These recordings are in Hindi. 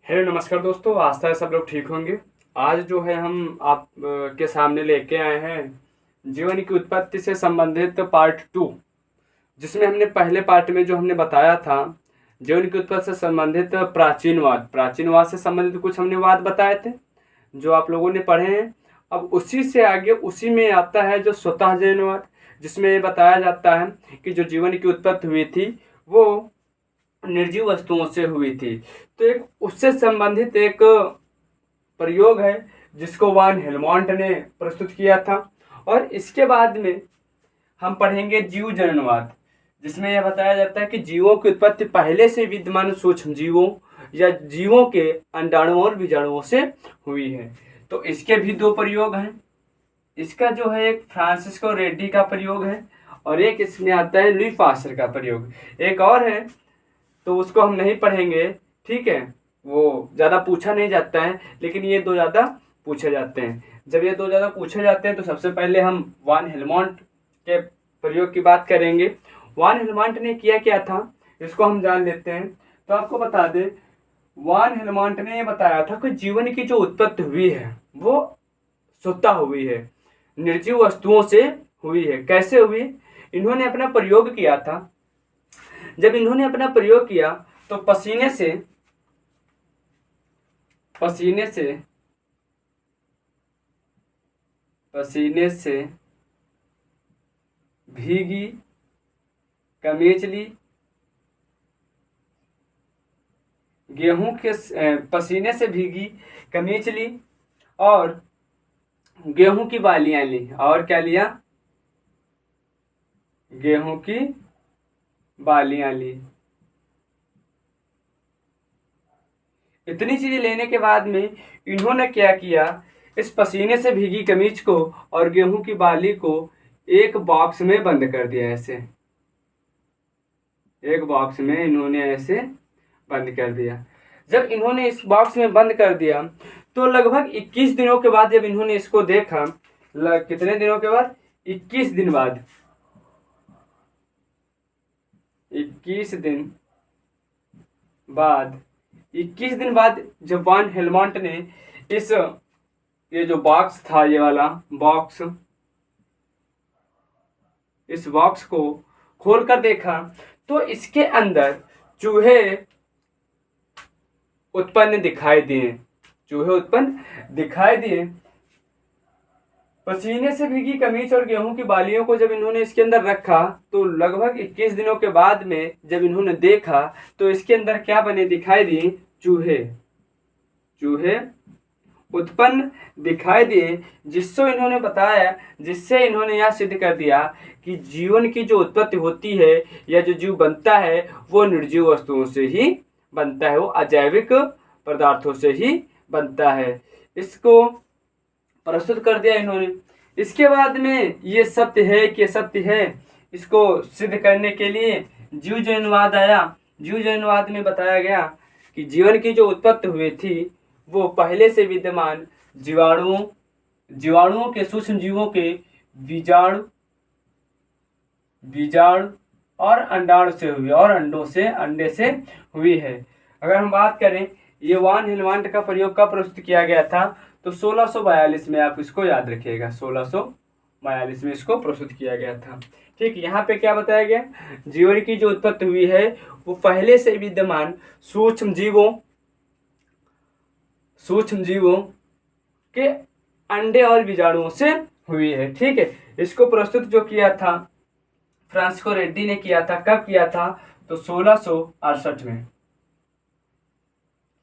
हेलो नमस्कार दोस्तों, आशा है सब लोग ठीक होंगे। आज जो है हम आप के सामने लेके आए हैं जीवन की उत्पत्ति से संबंधित पार्ट 2, जिसमें हमने पहले पार्ट में जो हमने बताया था जीवन की उत्पत्ति से संबंधित प्राचीनवाद से संबंधित कुछ हमने वाद बताए थे जो आप लोगों ने पढ़े हैं। अब उसी से आगे उसी में आता है जो स्वतः जैनवाद, जिसमें ये बताया जाता है कि जो जीवन की उत्पत्ति हुई थी वो निर्जीव वस्तुओं से हुई थी। तो एक उससे संबंधित एक प्रयोग है जिसको वान हेलमोंट ने प्रस्तुत किया था। और इसके बाद में हम पढ़ेंगे जीव जननवाद, जिसमें यह बताया जाता है कि जीवों की उत्पत्ति पहले से विद्यमान सूक्ष्म जीवों या जीवों के अंडाणुओं और बीजाणुओं से हुई है। तो इसके भी दो प्रयोग हैं। इसका जो है एक फ्रांसिस्को रेड्डी का प्रयोग है और एक इसमें आता है लुई पास्चर का प्रयोग। एक और है तो उसको हम नहीं पढ़ेंगे, ठीक है, वो ज़्यादा पूछा नहीं जाता है, लेकिन ये दो ज़्यादा पूछे जाते हैं। जब ये दो ज़्यादा पूछे जाते हैं तो सबसे पहले हम वान हेलमोंट के प्रयोग की बात करेंगे। वान हेलमोंट ने किया क्या था इसको हम जान लेते हैं। तो आपको बता दें, वान हेलमोंट ने ये बताया था कि जीवन की जो उत्पत्ति हुई है वो स्वतः हुई है, निर्जीव वस्तुओं से हुई है। कैसे हुई? इन्होंने अपना प्रयोग किया था। जब इन्होंने अपना प्रयोग किया तो पसीने से भीगी कमीज ली, पसीने से भीगी कमीज ली और गेहूं की बालियां ली। और क्या लिया? गेहूं की बालियां ली। इतनी चीजें लेने के बाद में इन्होंने क्या किया, इस पसीने से भीगी कमीज को और गेहूं की बाली को एक बॉक्स में बंद कर दिया। ऐसे एक बॉक्स में इन्होंने ऐसे बंद कर दिया। जब इन्होंने इस बॉक्स में बंद कर दिया तो लगभग 21 दिनों के बाद जब इन्होंने इसको देखा, कितने दिनों के बाद? 21 दिन बाद। 21 दिन बाद 21 दिन बाद जब वान हेलमोंट ने ये जो बॉक्स था, ये वाला बॉक्स, इस बॉक्स को खोलकर देखा तो इसके अंदर चूहे उत्पन्न दिखाई दिए। पसीने से भीगी कमीज और गेहूं की बालियों को जब इन्होंने इसके अंदर रखा तो लगभग 21 दिनों के बाद में जब इन्होंने देखा तो इसके अंदर क्या बने दिखाई दिए? चूहे उत्पन्न दिखाई दिए। जिससे इन्होंने यह सिद्ध कर दिया कि जीवन की जो उत्पत्ति होती है या जो जीव बनता है वो निर्जीव वस्तुओं से ही बनता है, वो अजैविक पदार्थों से ही बनता है। इसको प्रस्तुत कर दिया इन्होंने। इसके बाद में ये सत्य है, इसको सिद्ध करने के लिए जीव जैनवाद आया। जीव जैनवाद में बताया गया कि जीवन की जो उत्पत्ति हुई थी वो पहले से विद्यमान जीवाणुओं के सूक्ष्म जीवों के बीजाणु और अंडाणु से हुई और अंडे से हुई है। अगर हम बात करें, ये वान हेलमोंट का प्रयोग कब प्रस्तुत किया गया था? तो 1642 में, आप इसको याद रखिएगा, 1642 में इसको प्रस्तुत किया गया था। ठीक, यहाँ पे क्या बताया गया? जीवन की जो उत्पत्ति हुई है वो पहले से विद्यमान सूक्ष्म जीवों के अंडे और बीजाणुओं से हुई है। ठीक है, इसको प्रस्तुत जो किया था फ्रांसिस्को रेड्डी ने किया था। कब किया था? तो 1668 में।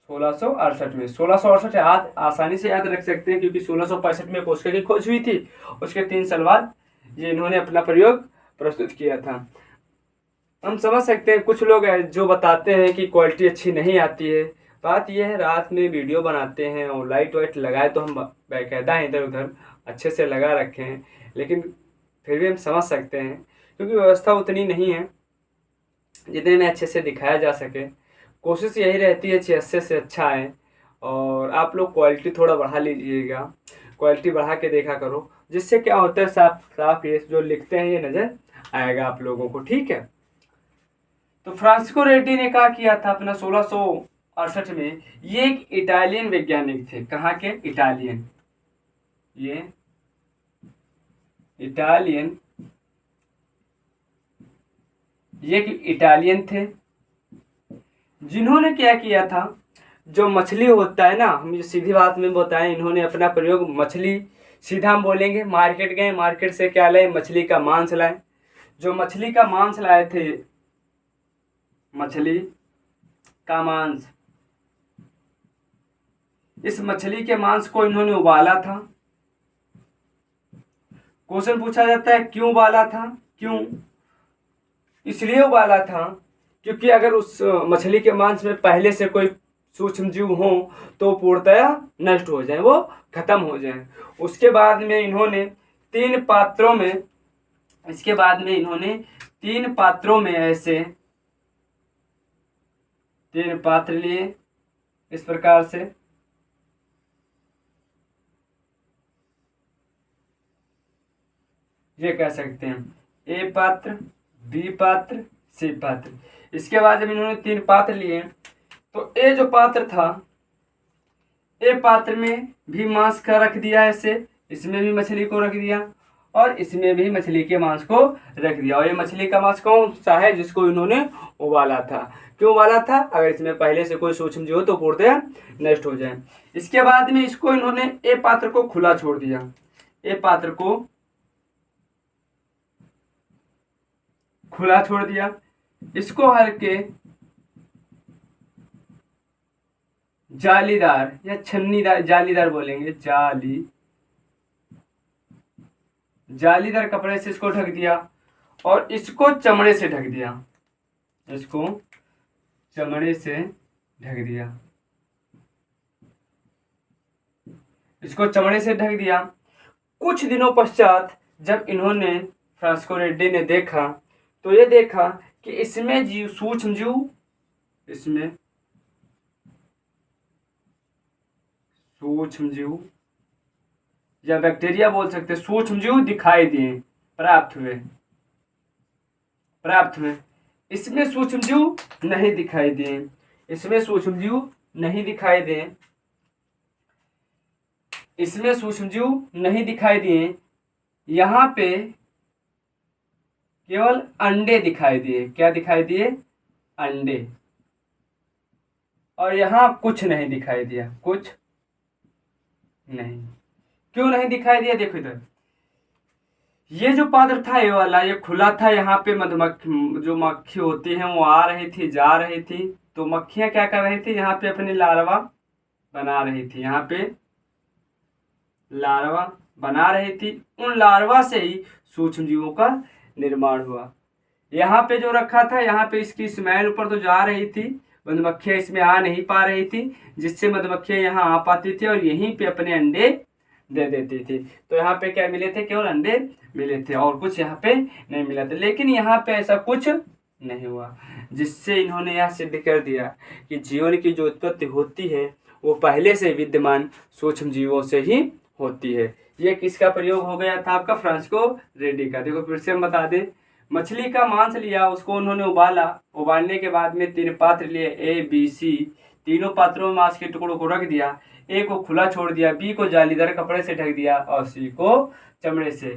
1668 आसानी से याद रख सकते हैं क्योंकि 1665 में कोस्का की खोज हुई थी। उसके 3 साल बाद ये इन्होंने अपना प्रयोग प्रस्तुत किया था। हम समझ सकते हैं, कुछ लोग हैं जो बताते हैं कि क्वालिटी अच्छी नहीं आती है। बात यह है, रात में वीडियो बनाते हैं और लाइट वाइट लगाए तो हम बाकायदा इधर उधर अच्छे से लगा रखे हैं, लेकिन फिर भी हम समझ सकते हैं क्योंकि व्यवस्था उतनी नहीं है जितने में अच्छे से दिखाया जा सके। कोशिश यही रहती है अच्छे से अच्छा है और आप लोग क्वालिटी थोड़ा बढ़ा लीजिएगा, क्वालिटी बढ़ा के देखा करो, जिससे क्या होता है साफ ये जो लिखते हैं ये नज़र आएगा आप लोगों को। ठीक है, तो फ्रांसिस्को रेड्डी ने क्या किया था अपना 68 में। ये एक इटालियन वैज्ञानिक थे। कहाँ के? इटालियन। ये इटालियन, ये एक इटालियन थे, जिन्होंने क्या किया था, जो मछली होता है ना, हम सीधी बात में बताएं, इन्होंने अपना प्रयोग मछली, सीधा हम बोलेंगे मार्केट गए, मार्केट से क्या लाए? मछली का मांस लाए। जो मछली का मांस लाए थे, मछली का मांस, इस मछली के मांस को इन्होंने उबाला था। क्वेश्चन पूछा जाता है क्यों उबाला था? क्यों? इसलिए उबाला था क्योंकि अगर उस मछली के मांस में पहले से कोई सूक्ष्म जीव हो तो पूर्णतया नष्ट हो जाए, वो खत्म हो जाए। उसके बाद में इन्होंने 3 पात्रों में, इसके बाद में इन्होंने 3 पात्रों में ऐसे 3 पात्र लिए, इस प्रकार से। ये कह सकते हैं ए पात्र, बी पात्र, सी पात्र। इसके बाद जब इन्होंने 3 पात्र लिए तो ए जो पात्र था, ए पात्र में भी मांस का रख दिया ऐसे, इसमें भी मछली को रख दिया और इसमें भी मछली के मांस को रख दिया। और ये मछली का मांस कौन सा है? जिसको इन्होंने उबाला था। क्यों उबाला था? अगर इसमें पहले से कोई सूक्ष्म जीव हो तो पूर्णतः नष्ट हो जाए। इसके बाद में इसको इन्होंने ए पात्र को खुला छोड़ दिया। ए पात्र को खुला छोड़ दिया। इसको हल्के जालीदार या छन्नीदार, जालीदार बोलेंगे, जालीदार कपड़े से इसको ढक दिया और इसको चमड़े से ढक दिया। इसको चमड़े से ढक दिया। इसको चमड़े से ढक दिया। कुछ दिनों पश्चात जब इन्होंने, फ्रांसिस्को रेड्डी ने देखा तो ये देखा कि इसमें जीव, सूक्ष्म जीव, इसमें सूक्ष्म जीव या बैक्टीरिया बोल सकते, सूक्ष्म जीव दिखाई दिए, प्राप्त हुए। इसमें सूक्ष्म जीव नहीं दिखाई दिए। इसमें सूक्ष्म जीव नहीं दिखाई दिए। इसमें सूक्ष्म जीव नहीं दिखाई दिए। यहाँ पे केवल अंडे दिखाई दिए। क्या दिखाई दिए? अंडे। और यहाँ कुछ नहीं दिखाई दिया, कुछ नहीं। क्यों नहीं दिखाई दिया? देखो इधर, ये जो पात्र था ये वाला, ये खुला था। यहाँ पे मधुमक्खी, जो मक्खी होती हैं वो आ रही थी, जा रही थी। तो मक्खियां क्या कर रही थी? यहाँ पे अपनी लार्वा बना रही थी। यहाँ पे लार्वा बना रही थी। उन लार्वा से ही सूक्ष्म जीवों का निर्माण हुआ। यहाँ पे जो रखा था, यहाँ पे इसकी स्मेल ऊपर तो जा रही थी, मधुमक्खियां इसमें आ नहीं पा रही थी, जिससे मधुमक्खियां यहाँ आ पाती थी और यहीं पे अपने अंडे दे देती थी। तो यहाँ पे क्या मिले थे? केवल अंडे मिले थे और कुछ यहाँ पे नहीं मिला था। लेकिन यहाँ पे ऐसा कुछ नहीं हुआ, जिससे इन्होंने यह सिद्ध कर दिया कि जीवन की जो उत्पत्ति होती है वो पहले से विद्यमान सूक्ष्म जीवों से ही होती है। ये किसका प्रयोग हो गया था? आपका फ्रांसिस्को रेड्डी का। देखो फिर से हम बता दें, मछली का मांस लिया, उसको उन्होंने उबाला। उबालने के बाद में 3 पात्र लिए, ए बी सी। तीनों पात्रों में मांस के टुकड़ों को रख दिया। ए को खुला छोड़ दिया, बी को जालीदार कपड़े से ढक दिया और सी को चमड़े से।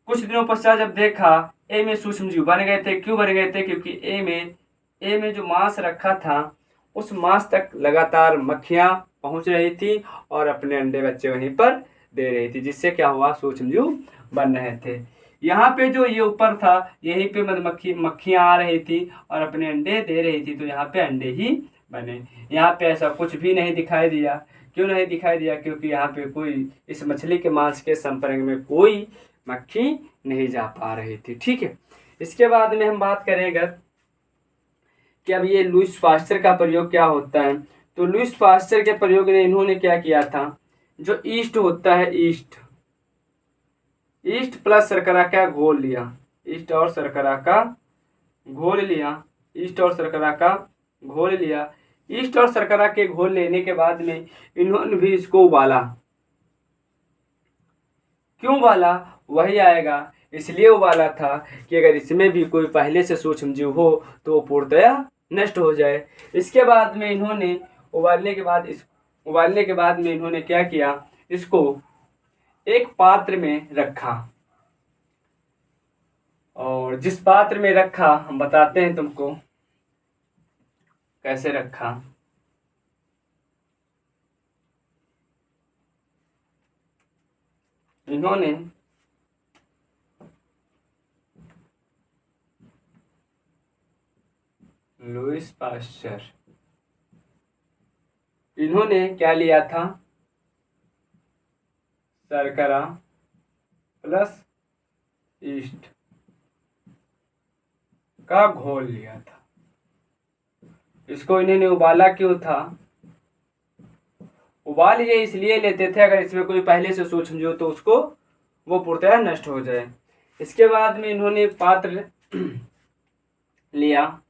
कुछ दिनों पश्चात जब देखा ए में सूक्ष्म जीव बन गए थे। क्यों बन गए थे? क्योंकि ए में जो मांस रखा था उस मांस तक लगातार मक्खियां पहुंच रही थी और अपने अंडे बच्चे वहीं पर दे रही थी, जिससे क्या हुआ? सूक्ष्म जीव बन रहे थे। यहाँ पे जो ये ऊपर था, यहीं पे मक्खियां आ रही थी और अपने अंडे दे रही थी, तो यहाँ पे अंडे ही बने। यहाँ पे ऐसा कुछ भी नहीं दिखाई दिया। क्यों नहीं दिखाई दिया? क्योंकि यहाँ पे कोई, इस मछली के मांस के संपर्क में कोई मक्खी नहीं जा पा रही थी। ठीक है। इसके बाद में हम बात करेंगे कि अब ये लुईस पास्चर का प्रयोग क्या होता है। तो लुईस पास्चर के प्रयोग ने, इन्होंने क्या किया था, जो ईस्ट होता है, ईस्ट प्लस शर्करा का घोल लिया। ईस्ट और शर्करा का घोल लिया। ईस्ट और शर्करा का घोल लिया। ईस्ट और शर्करा के घोल लेने के बाद में इन्होंने भी इसको उबाला। क्यों उबाला? वही आएगा। इसलिए उबाला था कि अगर इसमें भी कोई पहले से सूक्ष्म जीव हो तो वो पूर्णतया नष्ट हो जाए। इसके बाद में इन्होंने उबालने के बाद में इन्होंने क्या किया, इसको एक पात्र में रखा, और जिस पात्र में रखा हम बताते हैं तुमको कैसे रखा। इन्होंने लुईस पाश्चर, इन्होंने क्या लिया था, शर्करा प्लस ईस्ट का घोल लिया था। इसको इन्होंने उबाला क्यों था, उबाल ये इसलिए लेते थे अगर इसमें कोई पहले से सूक्ष्म जीव तो उसको वो पूर्णतः नष्ट हो जाए। इसके बाद में इन्होंने पात्र लिया,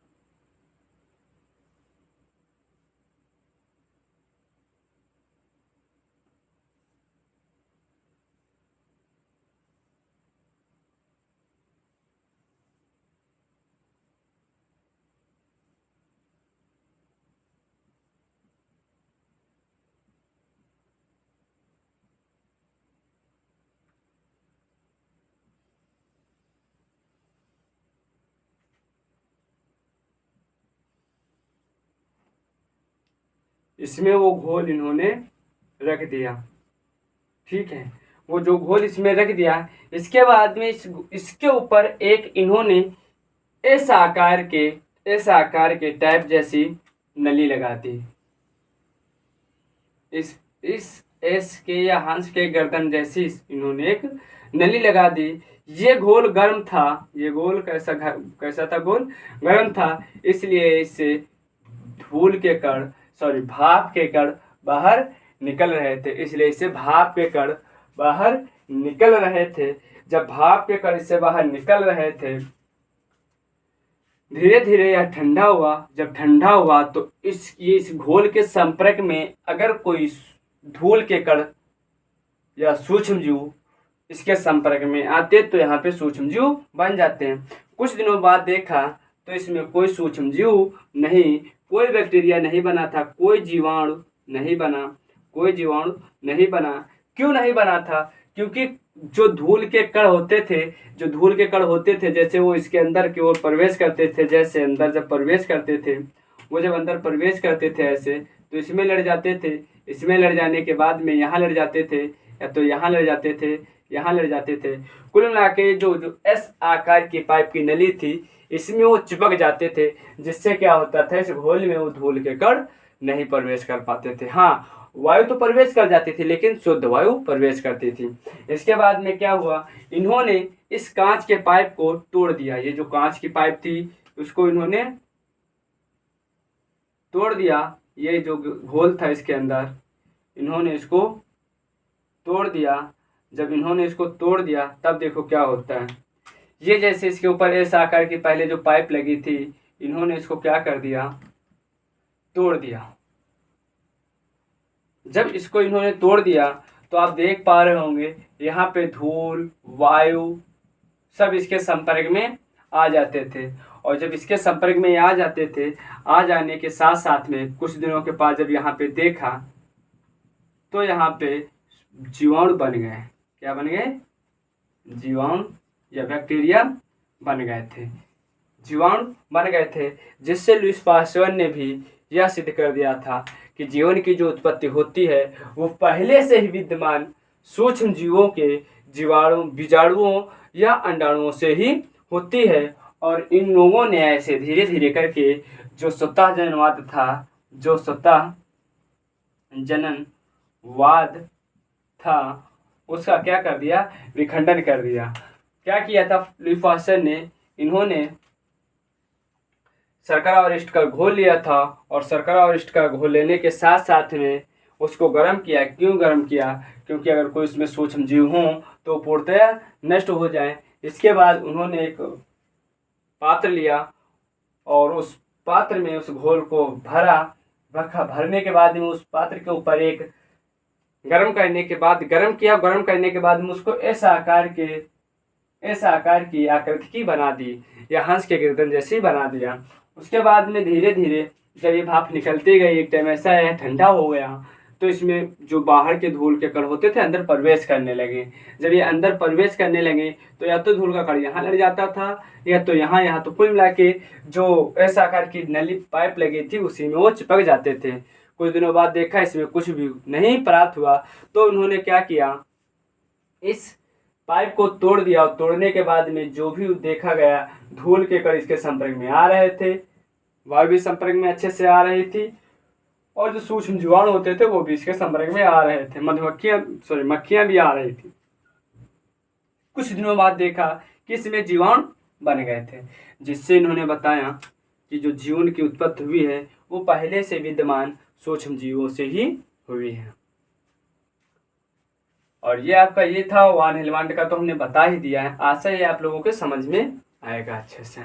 इसमें वो घोल इन्होंने रख दिया। ठीक है, वो जो घोल इसमें रख दिया, इसके बाद में इसके ऊपर एक इन्होंने इस आकार के टाइप जैसी नली लगा दी। इस एस के या हंस के गर्दन जैसी इन्होंने एक नली लगा दी। ये घोल गर्म था, ये घोल कैसा था, घोल गर्म था, इसलिए इससे भाप के कण बाहर निकल रहे थे, इसलिए इससे भाप के कण बाहर निकल रहे थे। जब भाप के कण इससे बाहर निकल रहे थे, धीरे धीरे यह ठंडा हुआ। जब ठंडा हुआ तो इस घोल के संपर्क में अगर कोई धूल के कण या सूक्ष्म जीव इसके संपर्क में आते तो यहाँ पे सूक्ष्म जीव बन जाते हैं। कुछ दिनों बाद देखा तो इसमें कोई सूक्ष्म जीव नहीं, कोई बैक्टीरिया नहीं बना था, कोई जीवाणु नहीं बना। क्यों नहीं बना था, क्योंकि जो धूल के कण होते थे जैसे वो इसके अंदर की ओर प्रवेश करते थे, जैसे अंदर जब प्रवेश करते थे, वो जब अंदर प्रवेश करते थे ऐसे तो इसमें लड़ जाते थे, इसमें लड़ जाने के बाद में यहाँ लड़ जाते थे, या तो यहाँ लड़ जाते थे। कुल मिला के जो एस आकार की पाइप की नली थी इसमें वो चिपक जाते थे, जिससे क्या होता था, इस घोल में वो धूल के कण नहीं प्रवेश कर पाते थे। हाँ, वायु तो प्रवेश कर जाती थी लेकिन शुद्ध वायु प्रवेश करती थी। इसके बाद में क्या हुआ, इन्होंने इस कांच के पाइप को तोड़ दिया। ये जो कांच की पाइप थी उसको इन्होंने तोड़ दिया। ये जो घोल था इसके अंदर इन्होंने इसको तोड़ दिया। जब इन्होंने इसको तोड़ दिया तब देखो क्या होता है, ये जैसे इसके ऊपर इस आकार की पहले जो पाइप लगी थी इन्होंने इसको क्या कर दिया, तोड़ दिया। जब इसको इन्होंने तोड़ दिया तो आप देख पा रहे होंगे यहाँ पे धूल वायु सब इसके संपर्क में आ जाते थे, और जब इसके संपर्क में आ जाते थे, आ जाने के साथ साथ में कुछ दिनों के बाद जब यहाँ पे देखा तो यहाँ पे जीवाणु बन गए। क्या बन गए, जीवाणु या बैक्टीरिया बन गए थे, जीवाणु बन गए थे, जिससे लुईस पास्चर ने भी यह सिद्ध कर दिया था कि जीवन की जो उत्पत्ति होती है वो पहले से ही विद्यमान सूक्ष्म जीवों के बीजाणुओं या अंडाणुओं से ही होती है। और इन लोगों ने ऐसे धीरे धीरे करके जो स्वतः जननवाद था उसका क्या कर दिया, विखंडन कर दिया। क्या किया था लुईस पास्चर ने, इन्होंने शर्करा और यीस्ट का घोल लिया था, और शर्करा और यीस्ट का घोल लेने के साथ साथ में उसको गर्म किया। क्यों गर्म किया, क्योंकि अगर कोई इसमें सूक्ष्म जीव हों तो पूर्णतः नष्ट हो जाए। इसके बाद उन्होंने एक पात्र लिया और उस पात्र में उस घोल को भरने के बाद में उस पात्र के ऊपर एक गर्म करने के बाद में उसको ऐसा आकार की आकृति बना दी, या हंस के गर्दन जैसी बना दिया। उसके बाद में धीरे धीरे जब ये भाप निकलती गई, एक टाइम ऐसा आया ठंडा हो गया, तो इसमें जो बाहर के धूल के कण होते थे अंदर प्रवेश करने लगे। जब ये अंदर प्रवेश करने लगे तो या तो धूल का कण यहाँ लग जाता था, या तो यहाँ तो कुल मिला के जो ऐसा आकार की नली पाइप लगी थी उसी में वो चिपक जाते थे। कुछ दिनों बाद देखा इसमें कुछ भी नहीं प्राप्त हुआ, तो उन्होंने क्या किया, इस पाइप को तोड़ दिया, और तोड़ने के बाद में जो भी देखा गया धूल के कण इसके संपर्क में आ रहे थे, वायु भी संपर्क में अच्छे से आ रही थी, और जो सूक्ष्म जीवाणु होते थे वो भी इसके संपर्क में आ रहे थे, मक्खियां भी आ रही थी। कुछ दिनों बाद देखा कि इसमें जीवाणु बन गए थे, जिससे इन्होंने बताया कि जो जीवन की उत्पत्ति हुई है वो पहले से विद्यमान सूक्ष्म जीवों से ही हुई है। और ये आपका ये था वान हेलमांड का, तो हमने बता ही दिया है। आशा है आप लोगों के समझ में आएगा अच्छे से।